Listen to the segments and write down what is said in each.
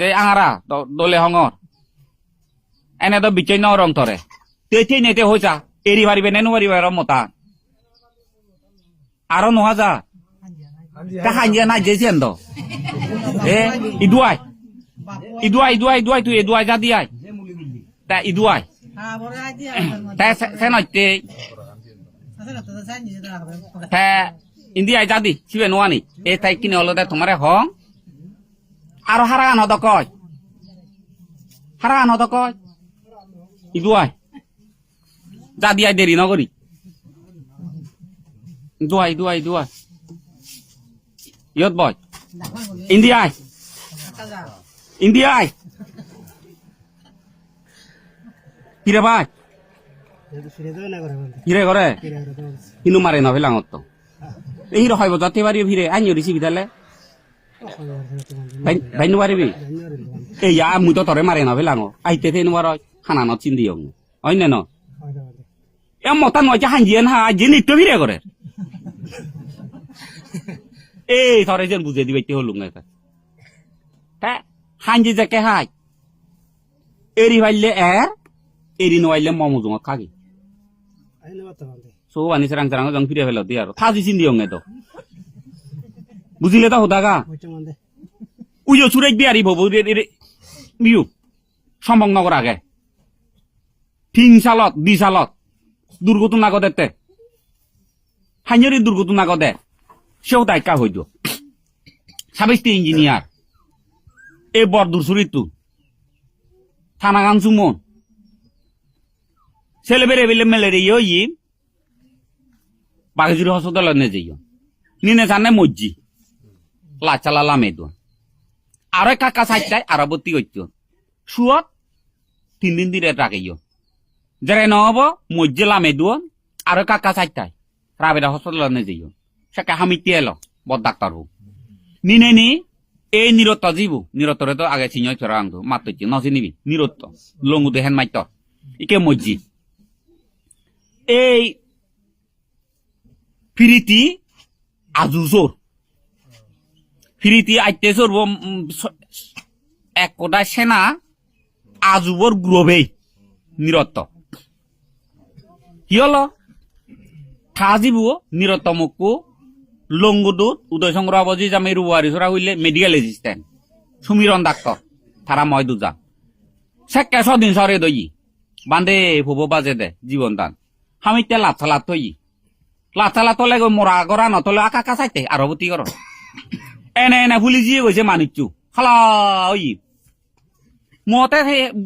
তে আঙারা দলে হঙর এনে তো বিচৈ ন রং তরে তেথে নেতে হইছা এরি পারিবে নেনু পারিবে আর মতা আরো নোয়া যা তা হাঞ্জিয়া না যেছেন তো ইদুয়াই তুই ইদুয়াই যা দিয়াই তা ইদুয়াই তা সে নইতে তা ইন্ডিয়ায় যা দি সিবে নোয়ানি এ তাই কিনে হলো দে তোমারে হং আরো হারাগান হত কয় ইদুয়াই যা দিয়াই দেরি নগরি দুয়াই ইয়ত বয় ইন্ডিয়ায় কিরে ভাই ফিরে করে কিন্তু মারে না ফেলাঙত তো এই রহাইব যাতে পারি ফিরে আইনি রিসি বিদালে ভাইনো পারিবি এই মুই তো তরে মারে না ফেলাঙ আইতে থেন বার খানা ন চিন্দি অন্য ন এ মতা নয় যে হাঞ্জিয়ান হা যে নিত্য ফিরে করে এই থরে যেন বুঝে দিবে হলুম না তা হাঞ্জি যাকে হাই এরি ভাইলে এরি নইলে মমজুঙ খাগি সো আনি সেরাং জং ফিরে ফেলো দি আর থাজি চিন্দি অঙ্গে তো বুঝিলে তো হোদাগা উইও সুরেজ বিহারি ভবু বিউ সম্ভব নগর আগে 3 সালত 2 সালত দুর্ঘটনা গদেতে হাইনরি দুর্ঘটনা গদে সেও দায়িকা হইল 26টি ইঞ্জিনিয়ার এ বরদুর সুরিতু থানাগান সুমন ছেলে বেড়ে বেলে মেলেরিয়া ই বাঘেজুরি হাসপাতাল নে যাইও নিনে জানে মজ্জি লাচালা লামে দো আরো কাকা সাইটাই আর ভর্তি করত সুয়ত 3 দিন দিরে রাখাইও যারা নহব মজ্জি লামে দো আরো কাকা সাইটাই রাবেরা হাসপাতাল নে যাইও সেকে হামিতে এলো বদ ডাক্তার হোক নিনে নি এই নিরত্ত জীবু নিরত্তরে তো আগে চিনিয় চড়া আংতো মাত্র নচি নিবি নিরত্ত লঙ্গু দেহেন মাইত ইকে মজ্জি এই ফিরিতি আজুজোর ফিরিতি আইতে চড়ব এক কোটা সেনা আজুবর গ্রোভেই নিরত্ত কি হলো থাজিবু নিরত্ত মুকু লঙ্গুদুত উদয় সংগ্রহ আবাজি জামে রুয়ারি সরা হইলে মেডিকেল এসিস্ট্যান্ট সুমিরন ডাক্তার তারা ময় দুজা সেকে সদিন সরে দই বান্ধে ভুবো বাজে দে জীবন দান হামিতে লাথালাত হই লাথালাত হলে মোরা গড়া নতলে আকা কাছাইতে আর অবতি কর এনে ফুলি জিয়ে গৈছে মানিকচু খালা ওই মতে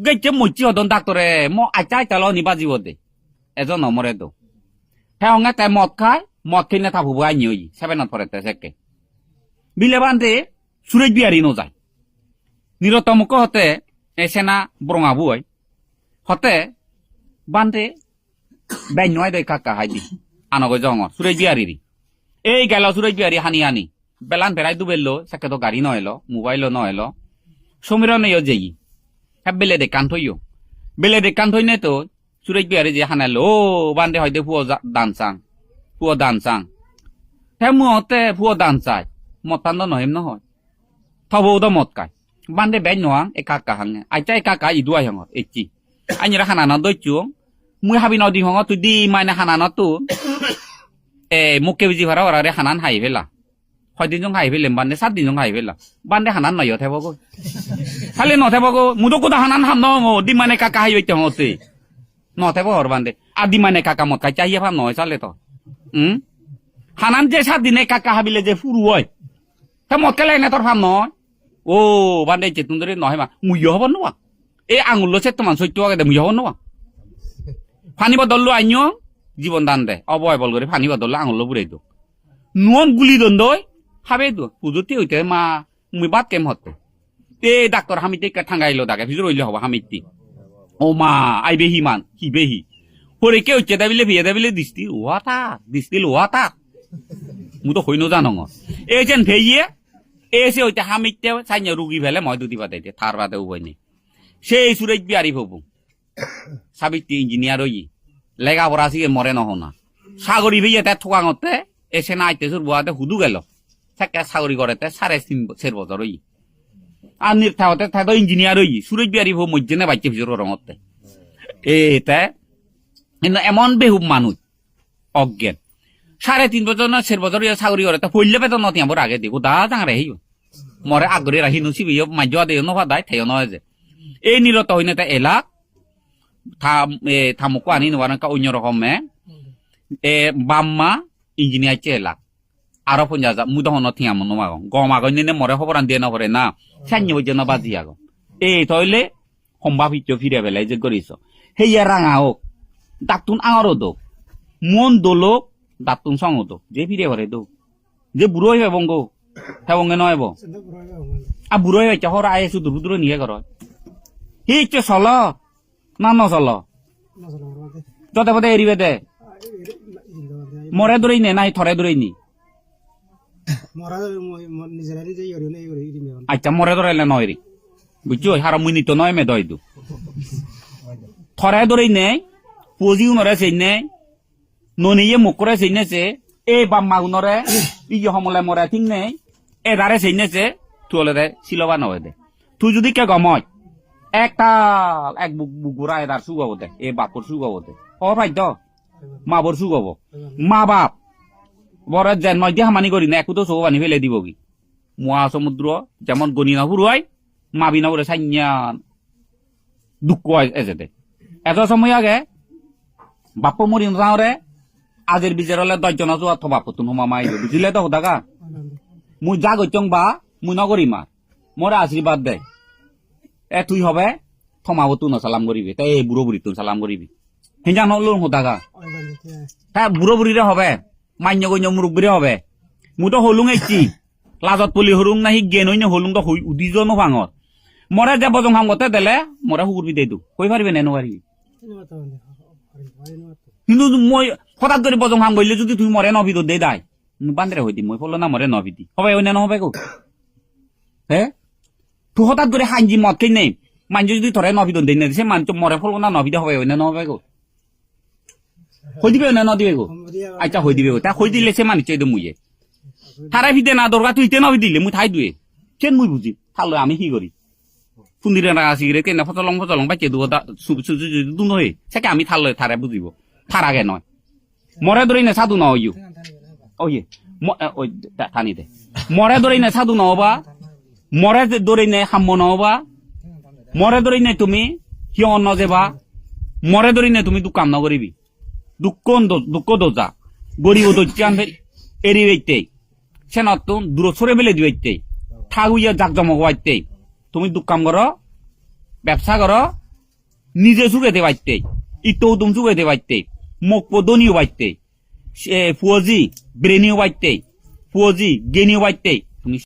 গেছে মচ্ছি হদন ডাক্তরে আইতা আইতা লো নিবা জীব দে এজন নমরে দো হ্যাঁ অঙ্গে তাই মদ খায় মদ কিনে থাকবো আইনি ওই 7 পরে সেকে বিলে বান্ধে সুরেজ বিহারি ন যায় নিরতমুখ হতে এসেনা ব্রঙাবু হতে বান্ধে বেন নয় দই কাকা হাইদি আনগো জঙ সুরেজ বিহারি এই গেল সুরেজ বিহারি হানি বেলান বেড়াই দুবেললো সেকে তো গাড়ি নহেলো মোবাইলও নহেলো সমীরণ যেই হ্যাঁ বেলে দে কান থইও বেলে দে কান থই নে তো সুরেজ বিহারি যে হানালো ও বান্ধে হয়তো পুয়ো দান চাং হে মুহতে পুয়ো দান চাই মতান নহিম নহয় থবো তো মত কাই বান্ধে বেন নহাং এ কাকা হাঙে আইতা এ কাকা ইদুয়াই হঙ এচি আইনিরা হানানা দইচু মুই হাবি নদি হঙ তুই দি মাইনে হানানা তু মুকে বিজি ভাড়া ওরারে হানান হাই ফেলা কয়দিন জং হাই ফেলেম বান্ধে 7 দিন জং হাই ফেলা বান্ধে হানান নয় থেব গো খালি নথেব গো মুদো কোদা হানান হাম ন দি মানে কাকা হাই হইতে হতে নথেব হর বান্ধে আদি মানে কাকা মত কাই চাইয়া ফাম নয় চালে তো হানান যে 7 দিনে কাকা হাবিলে যে ফুরু হয় তা মত কেলে নে তোর ফাম নয় ও বান্ধে চেতুন ধরে নয় মা মুইয় হব নোয়া এই আঙুল সে তোমার সত্য আগে দে মুইয় হব নোয়া ফানি বদললো আইনিও জীবন দান দে অবয় বল করে ফানি বদললো আঙুল বুড়াই দো নুন গুলি দন দই হাবে দো পুজোতে হইতে মা মুই বাদ কেম হতো তে ডাক্তার হামিতে ঠাঙ্গাইলো দাগে ভিজর হইলে হব হামিতি ও মা আইবে হিমান হিবেহি পরে কে হচ্ছে দাবিলে ভিয়ে দাবিলে দিস্তিল ওয়াতা মু তো হইনো জানো এই যেন ভেইয়ে এসে হইতে হামিতে সাইন্য রুগী ফেলে ময় দুটি বাদাইতে থার বাদে উভয় নেই সেই সুরেজ বিহারি হবু 27টি ইঞ্জিনিয়ার হই লেগা পড়া শিখে মরে নহনা সাগরি ভেইয়ে তার ঠোকাঙতে এসে না আইতে সুর বুয়াতে হুদু গেল সেকে সাগরি করেতে 3.5 বছর হই আর থাকতে থাকতে ইঞ্জিনিয়ার হই সুরজ বিহারি ভো মজ্জে না বাচ্চা ভিতর রঙতে এটা কিন্তু এমন বেহুব মানুষ অজ্ঞান 3.5 বছর না 4 বছর চাকরি করে তা পড়লে বেতন নতি আমার আগে দিব দা জাঙারে হেই মরে আগরে রাখি নুসি বিয় মাজ্জা দে ন ফাদাই থাইও নয় যে এই নিরত হইনে তা এলাক থামুকো আনি নবান কা অন্য রকম বাম্মা ইঞ্জিনিয়ার চে এলাক আরো 50 মুদা হন থিয়াম নমাগো গম আগনে মরে খবরান দিয়ে না করে না সান্য বইজনা বাজি আগো এই তইলে সম্ভব হিচ ফিরে বেলাই যে করিস হেইয়া রাঙা হোক দাতুন আঙরো দো মন দোলক দাতুন সঙ্গ দো যে ফিরে করে দো যে বুড়ো হইবে বঙ্গ হ্যাঁ বঙ্গে নয় আর বুড়ো হয়েছে হর আয় শুধু রুদ্র নিয়ে কর হিচ চল না ন চল যতে পথে এরিবে দে মরে দৌড়াই নে নাই থরে দৌড়াই নি আচ্ছা মরে দৌড়াইলে নয় রে বুঝছো হারা মুই নিত নয় মে দয় দু থরে দৌড়াই নে পুঁজিও নরে সেই নে ননিয়ে মুখ করে সেই নেছে এই বাম্মা নরে ইয়ে সমলে মরে ঠিক নেই এ দারে সেই নেছে তুলে দে সিলবা নয় দে তুই যদি কে গময় একটা এক বুকুরা এদার সুগাবো দে এ বাপর সুগাবো দে ও ভাই দ মা বর সুগাবো মা বাপ বড় জন্ম দিয়ে হামানি করি না একু তো সব আনি ফেলে দিব কি মহাসমুদ্র যেমন গনি না হুরুয়াই মাবি না করে সাইয়ান দুঃখ এসেতে এত সময় আগে বাপ মরি নাওরে আজের বিজের হলে 10 জন আছো অথবা বাপ তুমি মামা আইবে বুঝিলে তো হোদাকা মুই যা গইচং বা মুই নগরি মা মোরে আশীর্বাদ দে এ তুই হবে থমাবো তুই না সালাম করিবি তাই এই বুড়ো বুড়ি তুই সালাম করিবি হিঞ্জা নলো হোদাকা তা বুড়ো বুড়িরে হবে মান্য গন্য মুরব্বীরে হবে মু তো হলুং এসছি লাজত পলি হলুং নাহি জ্ঞান হইনে হলুং তো উদিজ ন ভাঙর মরে যে বজং হামতে দিলে মরে হুকুরবি দে দু কই পারিবে না নোৱাৰিবি কিন্তু মই হঠাৎ করে বজং হাম গইলে যদি তুমি মরে নবি তো দে দাই বান্দরে হই দি মই ফলো না মরে নবি দি হবে ওই না নহবে গো হে তুই হঠাৎ করে হাঞ্জি মত কে নেই মানজ যদি ধরে নবি তো দেই না দিছে মান তো মরে ফলো না নবি দে হবে ওই না নহবে গো হই দিবে না নদিবে গো আচ্ছা হই দিবে তা হই দিলে সে মানি চাই দে মুইয়ে তারা ভিদে না দরকার তুই তে নবি দিলে মুই ঠাই দুয়ে কেন মুই বুঝি তাহলে আমি কি করি ফুন্দিরে না আসি রে কেন ফচলং বাইকে দুও দু নয় সেকে আমি থালে থারে বুঝিব থার আগে নয় মরে ধরে না সাধু না হইও ওই ওই থানি দে মরে ধরে না সাধু নহবা মরে ধরে না হাম্ম নহবা মরে ধরে না তুমি কিয় অন্য যাবা মরে ধরে না তুমি দোকান নকরিবি দুঃখ দোজা গরিব দৈত্যান এরি বাইতে সে নতুন দূর সরে মেলে দিবাইতে ঠাগুইয়া জাক জমক বাইতে তুমি দোকান করো ব্যবসা করো নিজে সুখেতে বাইতে ইটো তুমি সুখেতে বাইতে মুখ পদনিও বাইতে ফুয়জি ব্রেনিও বাইতে ফুয়জি গেনিও বাইতে তুমি